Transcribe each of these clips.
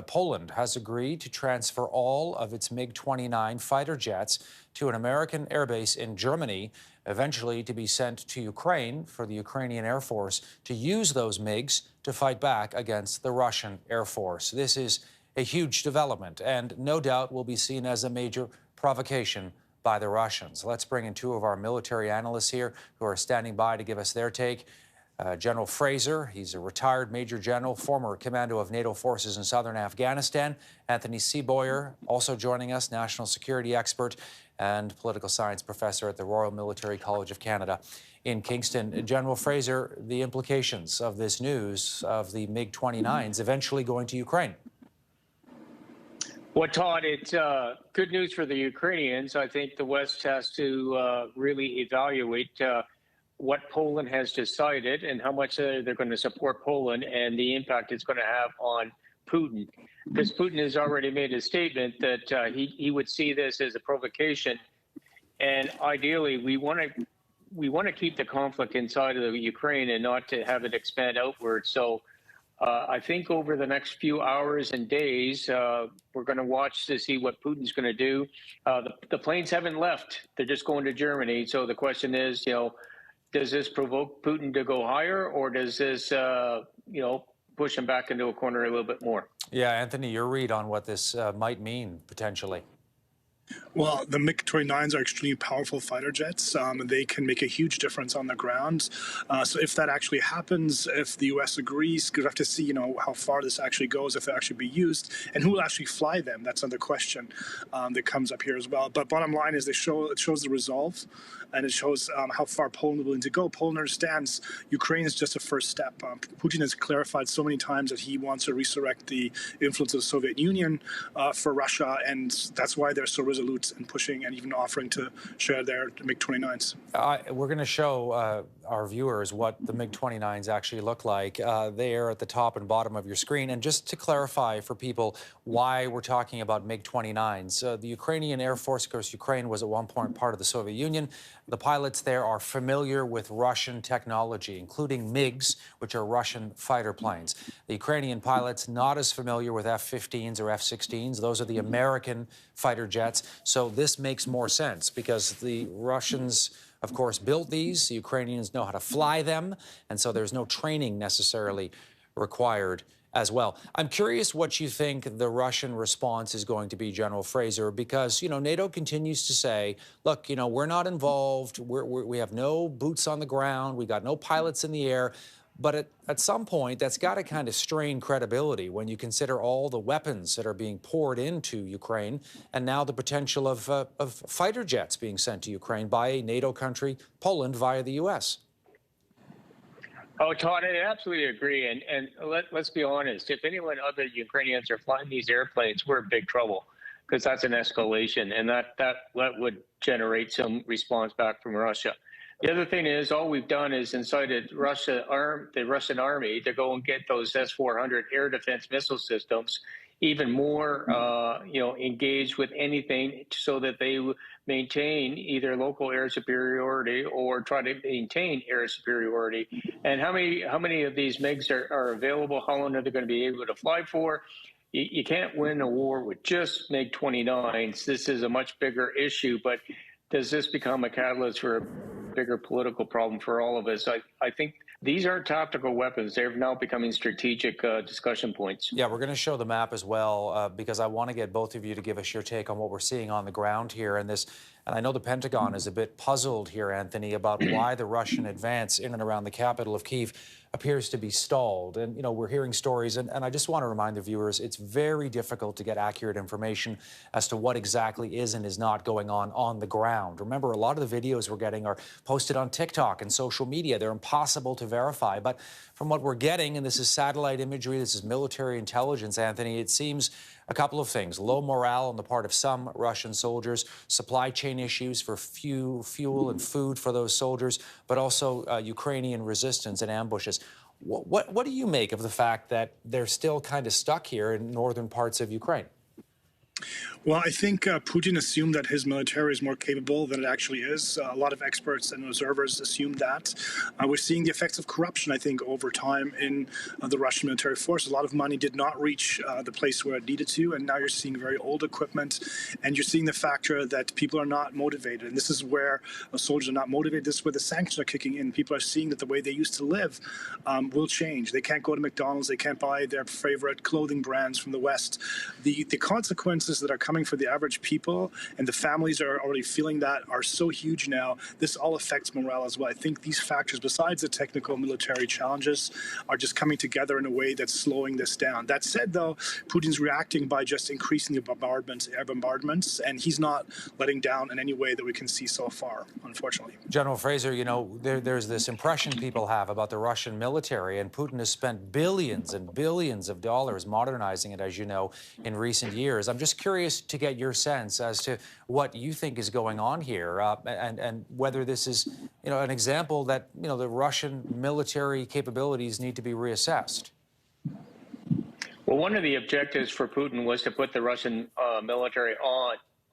Poland has agreed to transfer all of its MiG-29 fighter jets to an American airbase in Germany, eventually to be sent to Ukraine for the Ukrainian Air Force to use those MiGs to fight back against the Russian Air Force. This is a huge development and no doubt will be seen as a major provocation by the Russians. Let's bring in two of our military analysts here who are standing by to give us their take. General Fraser, he's a retired Major General, former commando of NATO forces in southern Afghanistan. Anthony Seaboyer, also joining us, national security expert and political science professor at the Royal Military College of Canada in Kingston. General Fraser, the implications of this news of the MiG-29s eventually going to Ukraine. Well, Todd, it's good news for the Ukrainians. I think the West has to really evaluate what Poland has decided and how much they're going to support Poland and the impact it's going to have on Putin. Because Putin has already made a statement that he would see this as a provocation. And ideally, we want to keep the conflict inside of the Ukraine and not to have it expand outward. So I think over the next few hours and days, we're going to watch to see what Putin's going to do. The planes haven't left. They're just going to Germany. So the question is, does this provoke Putin to go higher, or does this, push him back into a corner a little bit more? Yeah, Anthony, your read on what this might mean potentially. Well, the MiG-29s are extremely powerful fighter jets. They can make a huge difference on the ground. So if that actually happens, if the U.S. agrees, because we have to see, how far this actually goes, if they'll actually be used, and who will actually fly them. That's another question that comes up here as well. But bottom line is it shows the resolve, and it shows how far Poland is willing to go. Poland understands Ukraine is just a first step. Putin has clarified so many times that he wants to resurrect the influence of the Soviet Union for Russia, and that's why they're so resolute and pushing and even offering to share their MiG-29s. We're going to show our viewers what the MiG-29s actually look like. They are at the top and bottom of your screen. And just to clarify for people why we're talking about MiG-29s, the Ukrainian Air Force, of course, Ukraine was at one point part of the Soviet Union. The pilots there are familiar with Russian technology, including MiGs, which are Russian fighter planes. The Ukrainian pilots not as familiar with F-15s or F-16s. Those are the American fighter jets. So this makes more sense because the Russians, of course, built these. The Ukrainians know how to fly them. And so there's no training necessarily required as well. I'm curious what you think the Russian response is going to be, General Fraser, because, NATO continues to say, look, we're not involved. We have no boots on the ground. We got no pilots in the air. But at some point, that's got to kind of strain credibility when you consider all the weapons that are being poured into Ukraine and now the potential of fighter jets being sent to Ukraine by a NATO country, Poland, via the U.S. Oh, Todd, I absolutely agree. And let's be honest. If anyone other Ukrainians are flying these airplanes, we're in big trouble because that's an escalation. And that would generate some response back from Russia. The other thing is, all we've done is incited the Russian army to go and get those S-400 air defense missile systems even more, engaged with anything so that they maintain either local air superiority or try to maintain air superiority. And how many of these MiGs are available? How long are they going to be able to fly for? You can't win a war with just MiG-29s. This is a much bigger issue, but does this become a catalyst for a bigger political problem for all of us? I think these aren't tactical weapons. They're now becoming strategic discussion points. Yeah, we're going to show the map as well because I want to get both of you to give us your take on what we're seeing on the ground here. And I know the Pentagon is a bit puzzled here, Anthony, about why the Russian advance in and around the capital of Kyiv appears to be stalled. And, we're hearing stories, and I just want to remind the viewers, it's very difficult to get accurate information as to what exactly is and is not going on the ground. Remember, a lot of the videos we're getting are posted on TikTok and social media. They're impossible to verify. But from what we're getting, and this is satellite imagery, this is military intelligence, Anthony, it seems a couple of things. Low morale on the part of some Russian soldiers, supply chain issues for fuel and food for those soldiers, but also Ukrainian resistance and ambushes. What do you make of the fact that they're still kind of stuck here in northern parts of Ukraine? Well, I think Putin assumed that his military is more capable than it actually is. A lot of experts and observers assume that. We're seeing the effects of corruption, I think, over time in the Russian military force. A lot of money did not reach the place where it needed to, and now you're seeing very old equipment, and you're seeing the factor that people are not motivated. And this is where soldiers are not motivated. This is where the sanctions are kicking in. People are seeing that the way they used to live will change. They can't go to McDonald's. They can't buy their favorite clothing brands from the West. The consequences that are coming for the average people, and the families are already feeling that, are so huge now. This all affects morale as well. I think these factors, besides the technical military challenges, are just coming together in a way that's slowing this down. That said, though, Putin's reacting by just increasing the bombardments, air bombardments, and he's not letting down in any way that we can see so far, unfortunately. General Fraser, you know, there's this impression people have about the Russian military, and Putin has spent billions and billions of dollars modernizing it, as you know, in recent years. I'm just curious to get your sense as to what you think is going on here, and whether this is, you know, an example that, you know, the Russian military capabilities need to be reassessed. Well, one of the objectives for Putin was to put the Russian military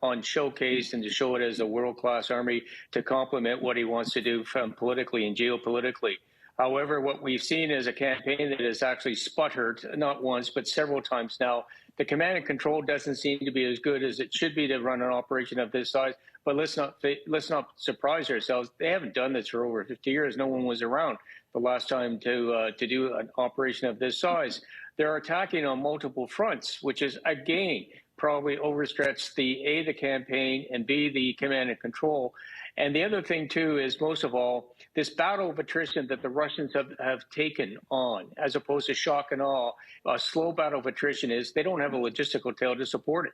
on showcase and to show it as a world-class army to complement what he wants to do from politically and geopolitically. However, what we've seen is a campaign that has actually sputtered, not once, but several times now. The command and control doesn't seem to be as good as it should be to run an operation of this size. But let's not surprise ourselves. They haven't done this for over 50 years. No one was around the last time to do an operation of this size. They're attacking on multiple fronts, which is, again, probably overstretched the campaign, and B, the command and control. And the other thing, too, is most of all, this battle of attrition that the Russians have taken on, as opposed to shock and awe. A slow battle of attrition is they don't have a logistical tail to support it.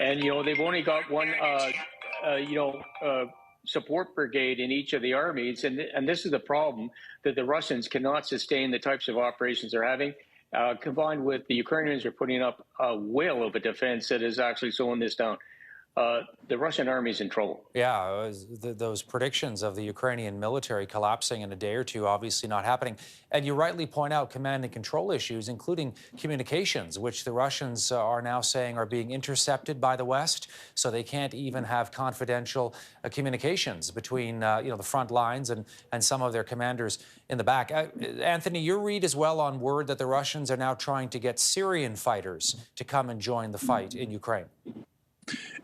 And, you know, they've only got one, support brigade in each of the armies. And this is the problem, that the Russians cannot sustain the types of operations they're having. Combined with the Ukrainians are putting up a whale of a defense that is actually slowing this down. The Russian army is in trouble. Yeah, those predictions of the Ukrainian military collapsing in a day or two obviously not happening. And you rightly point out command and control issues, including communications, which the Russians are now saying are being intercepted by the West, so they can't even have confidential communications between the front lines and some of their commanders in the back. Anthony, your read as well on word that the Russians are now trying to get Syrian fighters to come and join the fight in Ukraine.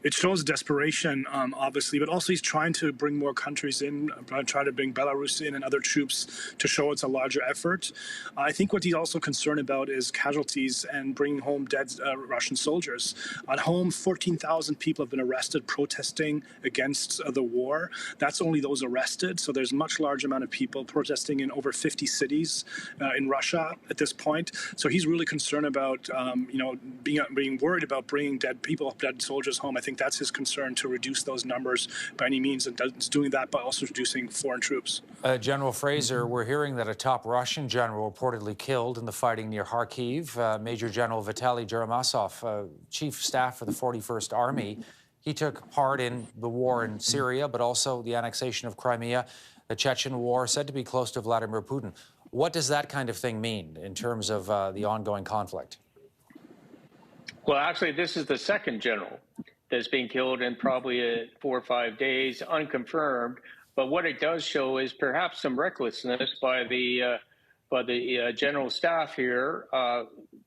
It shows desperation, obviously, but also he's trying to bring more countries in, trying to bring Belarus in and other troops to show it's a larger effort. I think what he's also concerned about is casualties and bringing home dead Russian soldiers. At home, 14,000 people have been arrested protesting against the war. That's only those arrested, so there's a much larger amount of people protesting in over 50 cities in Russia at this point. So he's really concerned about, being worried about bringing dead soldiers home. I think that's his concern, to reduce those numbers by any means, and it's doing that by also reducing foreign troops. General Fraser, we're hearing that a top Russian general reportedly killed in the fighting near Kharkiv, Major General Vitaly Gerasimov, Chief Staff for the 41st Army. He took part in the war in Syria, but also the annexation of Crimea, the Chechen war, said to be close to Vladimir Putin. What does that kind of thing mean in terms of the ongoing conflict? Well, actually, this is the second general that's being killed in probably 4 or 5 days, unconfirmed. But what it does show is perhaps some recklessness by the general staff here,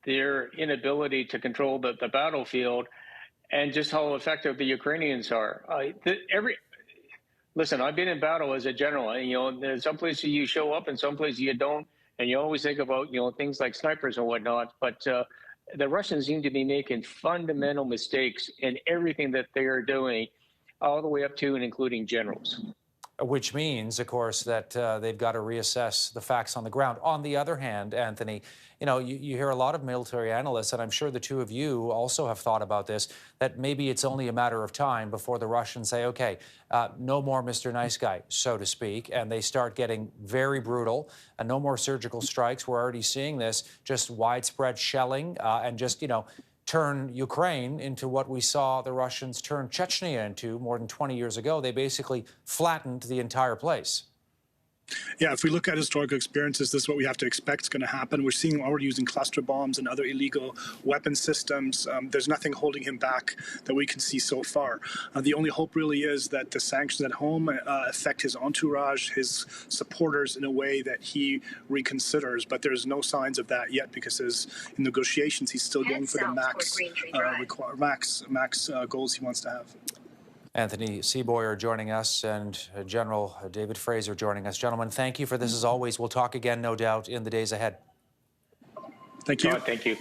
their inability to control the battlefield, and just how effective the Ukrainians are. Listen, I've been in battle as a general, and there's some places you show up and some places you don't, and you always think about things like snipers and whatnot, but the Russians seem to be making fundamental mistakes in everything that they are doing, all the way up to and including generals. Which means, of course, that they've got to reassess the facts on the ground. On the other hand, Anthony, you hear a lot of military analysts, and I'm sure the two of you also have thought about this, that maybe it's only a matter of time before the Russians say, okay, no more Mr. Nice Guy, so to speak, and they start getting very brutal, and no more surgical strikes. We're already seeing this, just widespread shelling, and just, turn Ukraine into what we saw the Russians turn Chechnya into more than 20 years ago. They basically flattened the entire place. Yeah, if we look at historical experiences, this is what we have to expect is going to happen. We're seeing him already using cluster bombs and other illegal weapon systems. There's nothing holding him back that we can see so far. The only hope really is that the sanctions at home affect his entourage, his supporters in a way that he reconsiders. But there's no signs of that yet because in negotiations, he's still going for the max goals he wants to have. Anthony Seaboyer joining us and General David Fraser joining us. Gentlemen, thank you for this as always. We'll talk again, no doubt, in the days ahead. Thank you. Thank you.